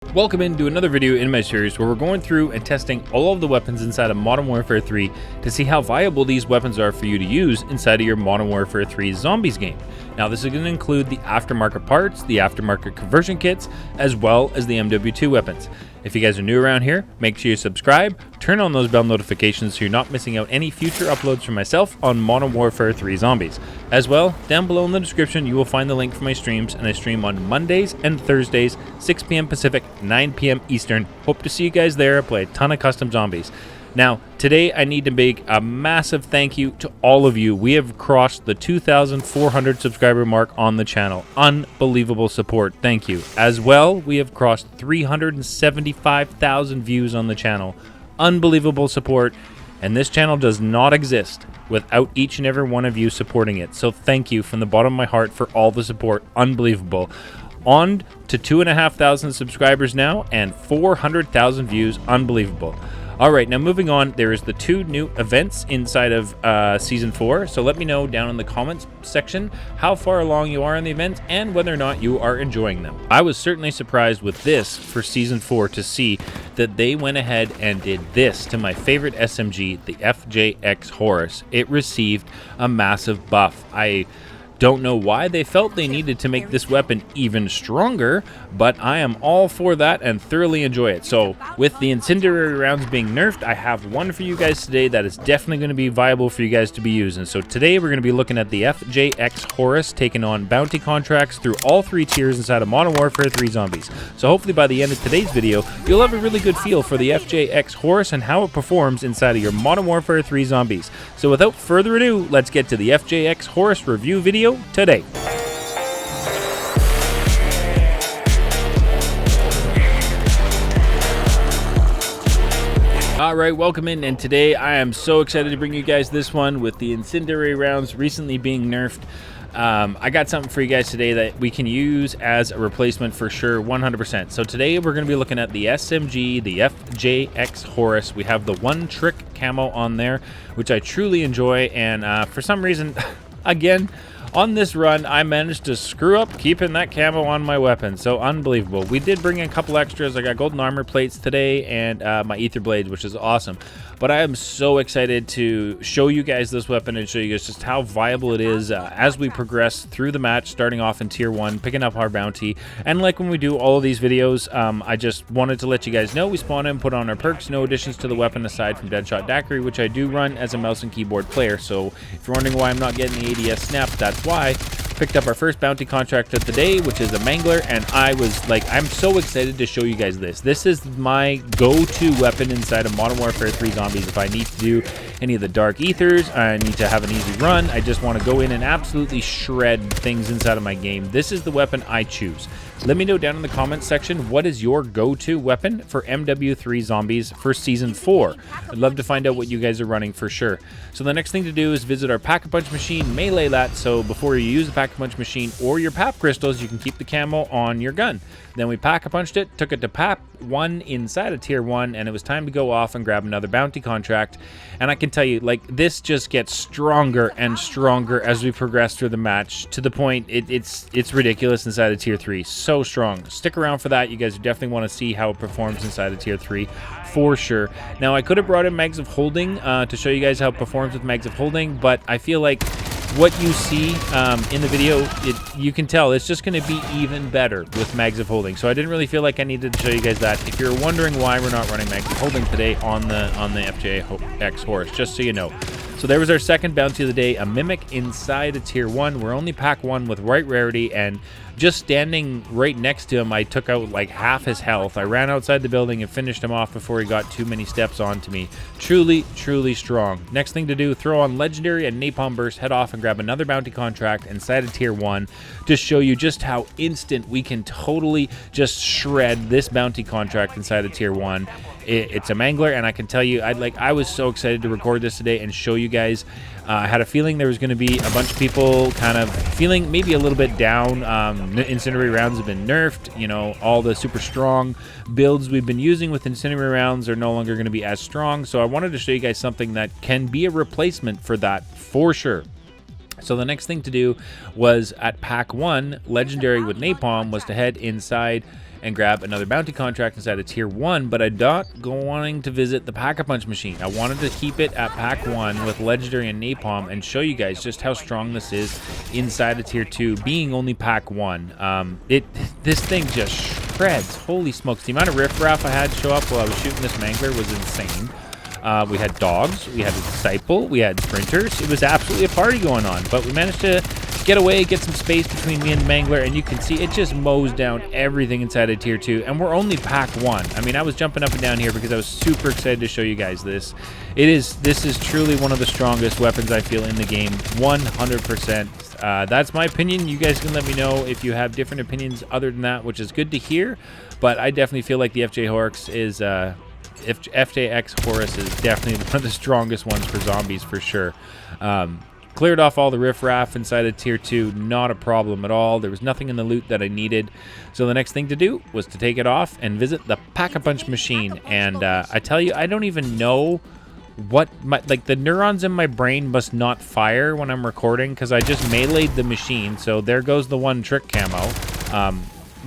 Welcome into another video in my series where we're going through and testing all of the weapons inside of Modern Warfare 3 to see how viable these weapons are for you to use inside of your Modern Warfare 3 Zombies game. Now this is going to include the aftermarket parts, the aftermarket conversion kits, as well as the MW2 weapons. If you guys are new around here, make sure you subscribe, turn on those bell notifications so you're not missing out any future uploads from myself on Modern Warfare 3 Zombies. As well, down below in the description you will find the link for my streams, and I stream on Mondays and Thursdays, 6 p.m. Pacific, 9 p.m. Eastern. Hope to see you guys there. I play a ton of custom zombies. Now, today I need to make a massive thank you to all of you. We have crossed the 2,400 subscriber mark on the channel. Unbelievable support. Thank you. As well, we have crossed 375,000 views on the channel. Unbelievable support. And this channel does not exist without each and every one of you supporting it. So thank you from the bottom of my heart for all the support. Unbelievable. On to 2,500 subscribers now and 400,000 views. Unbelievable. All right, now moving on, there is the 2 new events inside of Season 4. So let me know down in the comments section how far along you are in the event and whether or not you are enjoying them. I was certainly surprised with this for Season 4 to see that they went ahead and did this to my favorite SMG, the FJX Horus. It received a massive buff. I don't know why they felt they needed to make this weapon even stronger, but I am all for that and thoroughly enjoy it. So with the incendiary rounds being nerfed, I have one for you guys today that is definitely going to be viable for you guys to be using. So today we're going to be looking at the FJX Horus taking on bounty contracts through all 3 tiers inside of Modern Warfare 3 Zombies. So hopefully by the end of today's video, you'll have a really good feel for the FJX Horus and how it performs inside of your Modern Warfare 3 Zombies. So without further ado, let's get to the FJX Horus review video today. Alright, welcome in, and today I am so excited to bring you guys this one with the incendiary rounds recently being nerfed. I got something for you guys today that we can use as a replacement for sure, 100%. So today we're going to be looking at the SMG, the FJX Horus. We have the one trick camo on there, which I truly enjoy, and for some reason, again, on this run, I managed to screw up keeping that camo on my weapon. So unbelievable. We did bring in a couple extras. I got golden armor plates today and my ether blades, which is awesome. But I am so excited to show you guys this weapon and show you guys just how viable it is as we progress through the match, starting off in tier 1, picking up our bounty. And like when we do all of these videos, I just wanted to let you guys know we spawn in, put on our perks, no additions to the weapon aside from Deadshot Daiquiri, which I do run as a mouse and keyboard player. So if you're wondering why I'm not getting the ADS snap, that's why. Picked up our first bounty contract of the day, which is a Mangler, and I was like, I'm so excited to show you guys this. This is my go-to weapon inside of Modern Warfare 3 Zombies. If I need to do any of the dark ethers, I need to have an easy run, I just want to go in and absolutely shred things inside of my game. This is the weapon I choose. Let me know down in the comments section, what is your go-to weapon for MW3 Zombies for Season 4? I'd love to find out what you guys are running for sure. So the next thing to do is visit our Pack-a-Punch machine, melee that, so before you use the Pack-a-Punch machine or your PAP crystals, you can keep the camo on your gun. Then we Pack-a-Punched it, took it to PAP 1 inside of Tier 1, and it was time to go off and grab another bounty contract. And I can tell you, like, this just gets stronger and stronger as we progress through the match, to the point it's ridiculous inside of Tier 3. So strong. Stick around for that. You guys definitely want to see how it performs inside of Tier 3 for sure. Now, I could have brought in Mags of Holding to show you guys how it performs with Mags of Holding, but I feel like what you see in the video, you can tell it's just going to be even better with Mags of Holding. So I didn't really feel like I needed to show you guys that. If you're wondering why we're not running Mags of Holding today on the FJX Horus, just so you know. So there was our second bounty of the day, a Mimic inside of Tier 1. We're only Pack 1 with right rarity, and just standing right next to him, I took out like half his health. I ran outside the building and finished him off before he got too many steps onto me. Truly, truly strong. Next thing to do, throw on Legendary and Napalm Burst, head off and grab another bounty contract inside of Tier 1 to show you just how instant we can totally just shred this bounty contract inside of Tier 1. It's a Mangler, and I can tell you, I was so excited to record this today and show you guys. I had a feeling there was going to be a bunch of people kind of feeling maybe a little bit down. Incendiary rounds have been nerfed. You know, all the super strong builds we've been using with incendiary rounds are no longer going to be as strong. So I wanted to show you guys something that can be a replacement for that for sure. So the next thing to do was at Pack 1, Legendary with Napalm, was to head inside and grab another bounty contract inside of tier 1, but I'm not wanting to visit the Pack-a-Punch machine. I wanted to keep it at pack 1 with legendary and napalm and show you guys just how strong this is inside of tier 2, being only pack 1. This thing just shreds. Holy smokes, the amount of riffraff I had show up while I was shooting this mangler was insane. We had dogs, we had a disciple, we had sprinters. It was absolutely a party going on, but we managed to get away, get some space between me and the mangler, and you can see it just mows down everything inside of tier 2, and we're only pack 1. I mean, I was jumping up and down here because I was super excited to show you guys this. This is truly one of the strongest weapons I feel in the game, 100%. That's my opinion. You guys can let me know if you have different opinions other than that, which is good to hear, but I definitely feel like the FJX Horus is definitely one of the strongest ones for zombies for sure. Cleared off all the riffraff inside of tier 2, not a problem at all. There was nothing in the loot that I needed. So the next thing to do was to take it off and visit the Pack-a-Punch machine. And I tell you, I don't even know what the neurons in my brain must not fire when I'm recording, because I just meleeed the machine. So there goes the one trick camo.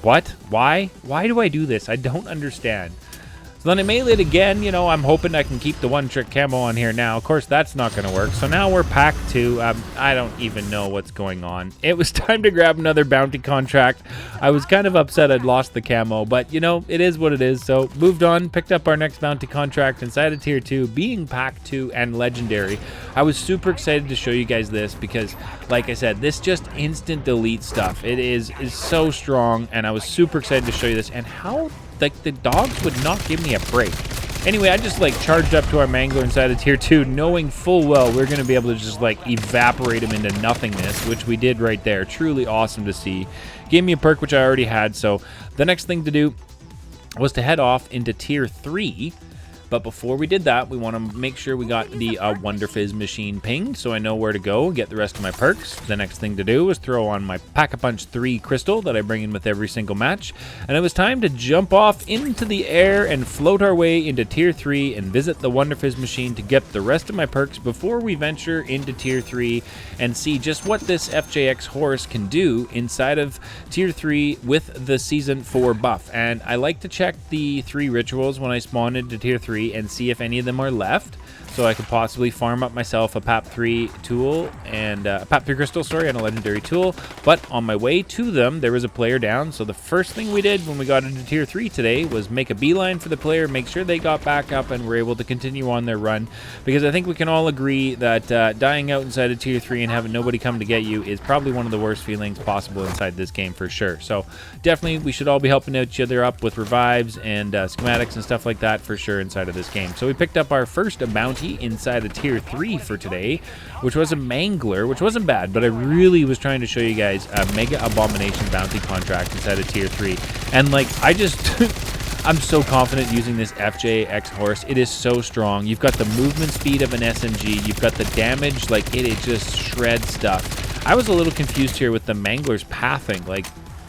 What? Why do I do this? I don't understand. So then I meleeed again. You know, I'm hoping I can keep the one trick camo on here now. Of course, that's not going to work. So now we're pack 2. I don't even know what's going on. It was time to grab another bounty contract. I was kind of upset I'd lost the camo, but you know, it is what it is. So moved on, picked up our next bounty contract inside of tier 2, being pack 2 and legendary. I was super excited to show you guys this because, like I said, this just instant delete stuff. It is so strong, and I was super excited to show you this, and how like the dogs would not give me a break. Anyway, I just like charged up to our mangler inside of tier 2, knowing full well we're going to be able to just like evaporate him into nothingness, which we did right there. Truly awesome to see. Gave me a perk which I already had, so the next thing to do was to head off into tier 3. But before we did that, we want to make sure we got the Wonder Fizz machine pinged, so I know where to go and get the rest of my perks. The next thing to do was throw on my Pack-a-Punch 3 crystal that I bring in with every single match. And it was time to jump off into the air and float our way into tier 3 and visit the Wonder Fizz machine to get the rest of my perks before we venture into tier 3 and see just what this FJX Horus can do inside of tier 3 with the season 4 buff. And I like to check the 3 rituals when I spawn into tier 3 and see if any of them are left, so I could possibly farm up myself a PAP 3 tool and PAP 3 crystal, sorry, and a legendary tool. But on my way to them, there was a player down, so the first thing we did when we got into tier 3 today was make a beeline for the player, make sure they got back up and were able to continue on their run, because I think we can all agree that dying out inside of tier 3 and having nobody come to get you is probably one of the worst feelings possible inside this game for sure. So definitely we should all be helping each other up with revives and schematics and stuff like that for sure inside of this game. So we picked up our first bounty inside of tier 3 for today, which was a mangler, which wasn't bad, but I really was trying to show you guys a mega abomination bounty contract inside of tier 3. And like, I just I'm so confident using this FJX Horus. It is so strong. You've got the movement speed of an SMG, you've got the damage, like it just shreds stuff. I was a little confused here with the mangler's pathing. Like,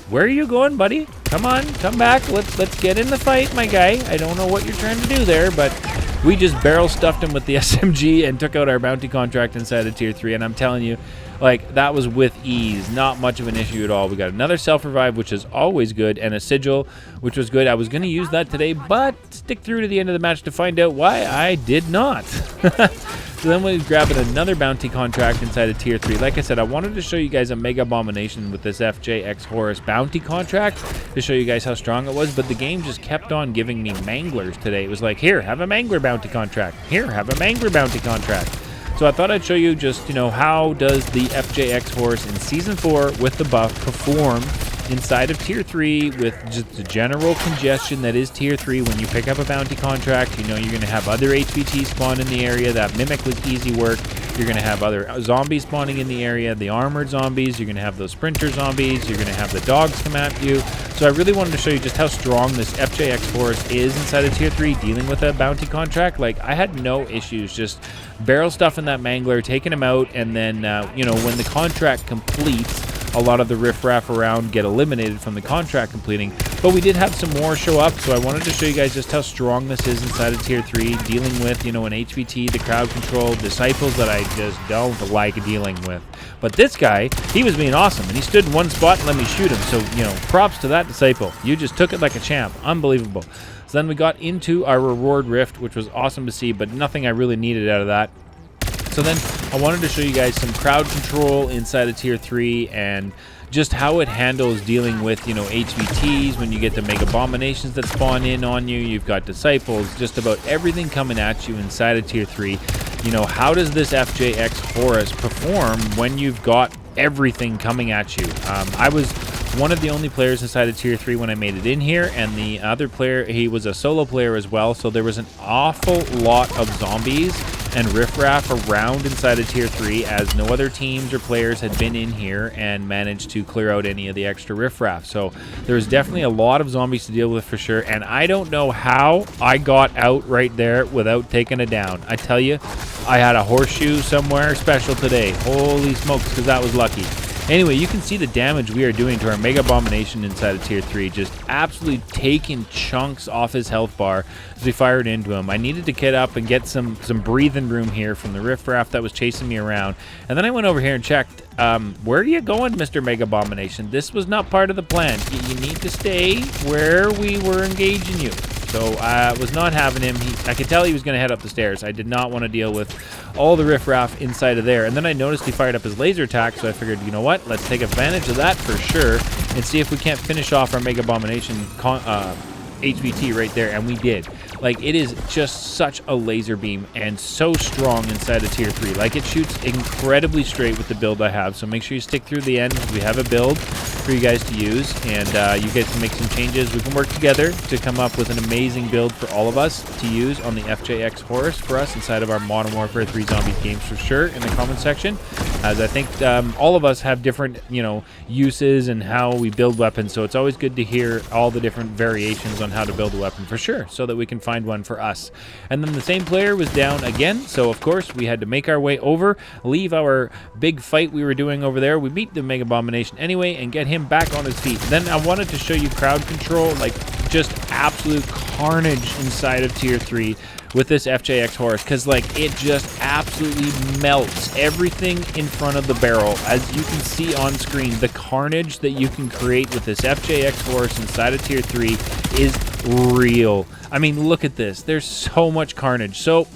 where are you going, buddy? Come on, come back. Let's get in the fight, my guy. I don't know what you're trying to do there, but we just barrel stuffed him with the SMG and took out our bounty contract inside of tier 3. And I'm telling you, like, that was with ease. Not much of an issue at all. We got another self-revive, which is always good, and a sigil, which was good. I was going to use that today, but stick through to the end of the match to find out why I did not. So then we grabbed another bounty contract inside of tier 3. Like I said, I wanted to show you guys a mega abomination with this FJX Horus bounty contract to show you guys how strong it was, but the game just kept on giving me manglers today. It was like, here, have a mangler bounty contract. Here, have a mangler bounty contract. So I thought I'd show you just, you know, how does the FJX Horus in Season 4 with the buff perform inside of tier 3 with just the general congestion that is tier 3. When you pick up a bounty contract, you know you're going to have other HVT spawn in the area. That mimic was easy work. You're going to have other zombies spawning in the area, the armored zombies. You're going to have those sprinter zombies. You're going to have the dogs come at you. So I really wanted to show you just how strong this FJX Horus is inside of tier 3 dealing with a bounty contract. Like, I had no issues just barrel stuff in that mangler, taking him out, and then, you know, when the contract completes, a lot of the riffraff around get eliminated from the contract completing. But we did have some more show up, so I wanted to show you guys just how strong this is inside of Tier 3, dealing with, you know, an HVT, the crowd control, disciples that I just don't like dealing with. But this guy, he was being awesome, and he stood in one spot and let me shoot him. So, you know, props to that disciple. You just took it like a champ. Unbelievable. So then we got into our reward rift, which was awesome to see, but nothing I really needed out of that. So then I wanted to show you guys some crowd control inside of Tier 3 and just how it handles dealing with, you know, HVTs when you get the mega abominations that spawn in on you. You've got disciples, just about everything coming at you inside of Tier 3. You know, how does this FJX Horus perform when you've got everything coming at you? I was one of the only players inside of Tier 3 when I made it in here, and the other player, he was a solo player as well, so there was an awful lot of zombies and riffraff around inside of Tier 3, as no other teams or players had been in here and managed to clear out any of the extra riffraff. So there was definitely a lot of zombies to deal with for sure, and I don't know how I got out right there without taking it down. I tell you, I had a horseshoe somewhere special today. Holy smokes, because that was lucky. Anyway, you can see the damage we are doing to our Mega Abomination inside of Tier 3, just absolutely taking chunks off his health bar as we fired into him. I needed to get up and get some breathing room here from the riffraff that was chasing me around. And then I went over here and checked, where are you going, Mr. Mega Abomination? This was not part of the plan. You need to stay where we were engaging you. So I was not having him. I could tell he was going to head up the stairs. I did not want to deal with all the riffraff inside of there. And then I noticed he fired up his laser attack, so I figured, you know what? Let's take advantage of that for sure and see if we can't finish off our Mega Abomination HVT right there, and we did. Like, it is just such a laser beam and so strong inside of Tier 3. Like, it shoots incredibly straight with the build I have, so make sure you stick through the end. We have a build for you guys to use, and you guys can make some changes. We can work together to come up with an amazing build for all of us to use on the FJX Horus for us inside of our Modern Warfare 3 Zombies games for sure in the comment section, as I think all of us have different, you know, uses and how we build weapons, so it's always good to hear all the different variations on how to build a weapon for sure, so that we can find one for us. And then the same player was down again, so of course we had to make our way over, leave our big fight we were doing over there. We beat the Mega Abomination anyway and get him back on his feet. Then I wanted to show you crowd control, like just absolute carnage inside of Tier 3 with this FJX Horus, because like it just absolutely melts everything in front of the barrel. As you can see on screen, the carnage that you can create with this FJX Horus inside of Tier 3 is real. I mean, look at this. There's so much carnage. So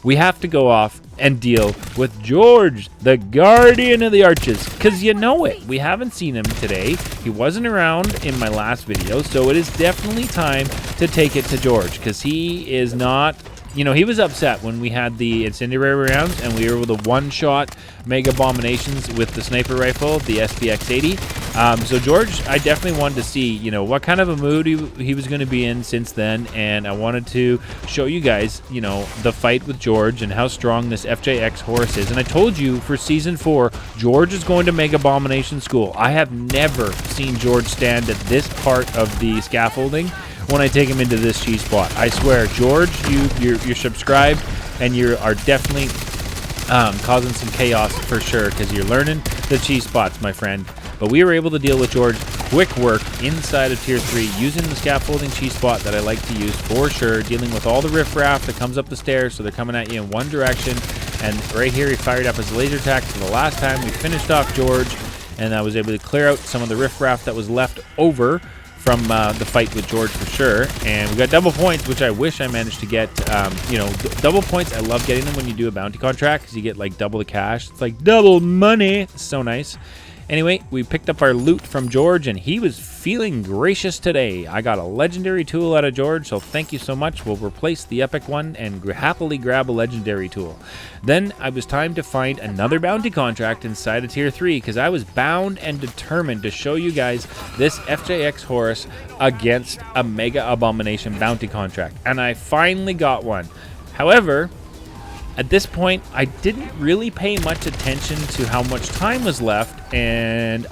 we have to go off and deal with Zhorde, the Guardian of the Arches, because you know it. We haven't seen him today. He wasn't around in my last video, so it is definitely time to take it to Zhorde, because he is not... You know, he was upset when we had the incendiary rounds and we were able to one-shot Mega Abominations with the sniper rifle, the SPX-80. So Zhorde, I definitely wanted to see, you know, what kind of a mood he was going to be in since then, and I wanted to show you guys, you know, the fight with Zhorde and how strong this FJX Horus is. And I told you for Season 4, Zhorde is going to Mega Abomination School. I have never seen Zhorde stand at this part of the scaffolding when I take him into this cheese spot. I swear, Zhorde, you're subscribed, and you are definitely causing some chaos for sure, because you're learning the cheese spots, my friend. But we were able to deal with Zhorde quick work inside of Tier 3 using the scaffolding cheese spot that I like to use for sure, dealing with all the riffraff that comes up the stairs, so they're coming at you in one direction. And right here, he fired up his laser attack for the last time. We finished off Zhorde, and I was able to clear out some of the riffraff that was left over from the fight with Zhorde for sure. And we got double points, which I wish I managed to get. You know, double points, I love getting them when you do a bounty contract, because you get like double the cash. It's like double money. It's so nice. Anyway, we picked up our loot from Zhorde, and he was feeling gracious today. I got a legendary tool out of Zhorde, so thank you so much. We'll replace the epic one and happily grab a legendary tool. Then it was time to find another bounty contract inside of Tier 3, because I was bound and determined to show you guys this FJX Horus against a Mega Abomination bounty contract. And I finally got one. However, at this point, I didn't really pay much attention to how much time was left, and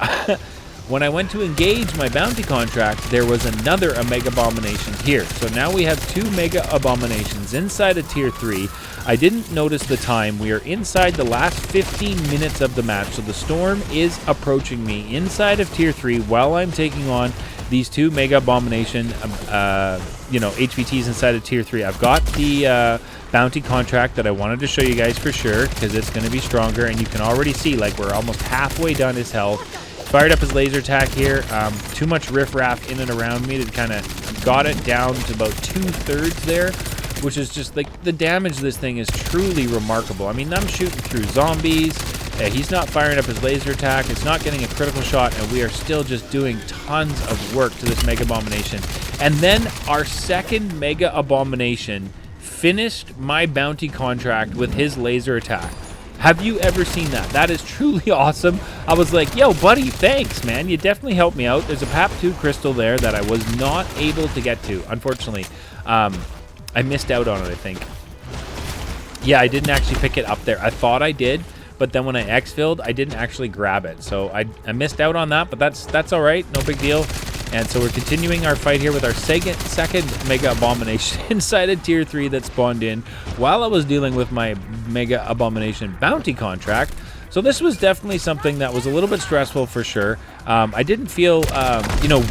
When I went to engage my bounty contract, there was another Mega Abomination here. So now we have 2 Mega Abominations inside of Tier 3. I didn't notice the time. We are inside the last 15 minutes of the match, so the storm is approaching me inside of Tier 3 while I'm taking on these 2 Mega Abomination, HVTs inside of Tier 3. I've got the bounty contract that I wanted to show you guys for sure, because it's going to be stronger, and you can already see, like, we're almost halfway done his health. Fired up his laser attack here. Too much riffraff in and around me to kind of got it down to about 2/3 there, which is just, like, the damage of this thing is truly remarkable. I mean, I'm shooting through zombies. He's not firing up his laser attack. It's not getting a critical shot, and we are still just doing tons of work to this Mega Abomination. And then our second Mega Abomination finished my bounty contract with his laser attack. Have you ever seen that? That is truly awesome. I was like, yo, buddy, thanks, man. You definitely helped me out. There's a PAP 2 crystal there that I was not able to get to, unfortunately. I missed out on it, I think. Yeah, I didn't actually pick it up there. I thought I did, but then when I exfilled, I didn't actually grab it. So I missed out on that, but that's all right. No big deal. And so we're continuing our fight here with our second Mega Abomination inside of Tier 3 that spawned in while I was dealing with my Mega Abomination bounty contract. So this was definitely something that was a little bit stressful for sure. I didn't feel,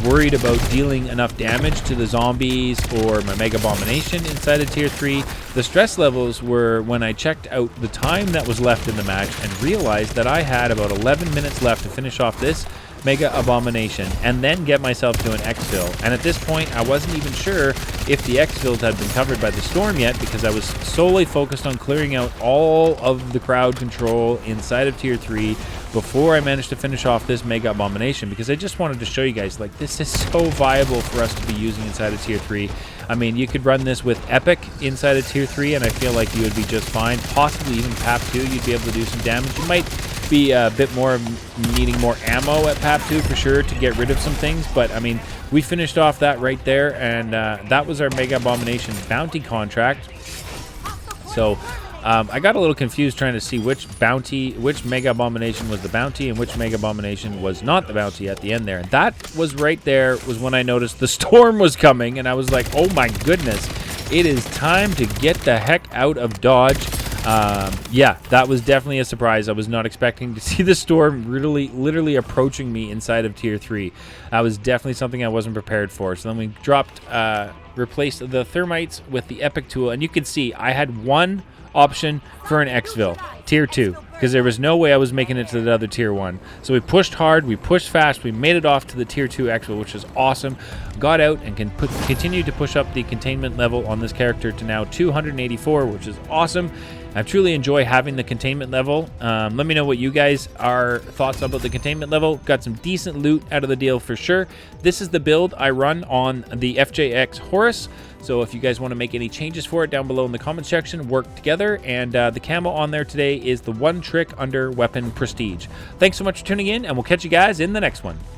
worried about dealing enough damage to the zombies or my Mega Abomination inside of Tier 3. The stress levels were when I checked out the time that was left in the match and realized that I had about 11 minutes left to finish off this Mega Abomination and then get myself to an exfil. And at this point, I wasn't even sure if the exfils had been covered by the storm yet, because I was solely focused on clearing out all of the crowd control inside of Tier 3 before I managed to finish off this Mega Abomination, because I just wanted to show you guys, like, this is so viable for us to be using inside of Tier 3. I mean, you could run this with Epic inside of Tier 3, and I feel like you would be just fine. Possibly even PAP 2, you'd be able to do some damage. You might be a bit more needing more ammo at PAP 2 for sure to get rid of some things, but I mean, we finished off that right there, and that was our Mega Abomination bounty contract. So I got a little confused trying to see which Mega Abomination was the bounty and which Mega Abomination was not the bounty at the end there. And that was right there was when I noticed the storm was coming, and I was like, oh my goodness, it is time to get the heck out of Dodge. Yeah, that was definitely a surprise. I was not expecting to see the storm literally approaching me inside of Tier 3. That was definitely something I wasn't prepared for. So then we replaced the thermites with the Epic tool, and you can see I had one option for an exfil, Tier 2, because there was no way I was making it to the other Tier 1. So we pushed hard, we pushed fast, we made it off to the Tier 2 exfil, which is awesome. Got out and can continue to push up the containment level on this character to now 284, which is awesome. I truly enjoy having the containment level. Let me know what you guys are thoughts about the containment level. Got some decent loot out of the deal for sure. This is the build I run on the FJX Horus. So if you guys want to make any changes for it, down below in the comment section, work together. And the camo on there today is the one trick under weapon prestige. Thanks so much for tuning in, and we'll catch you guys in the next one.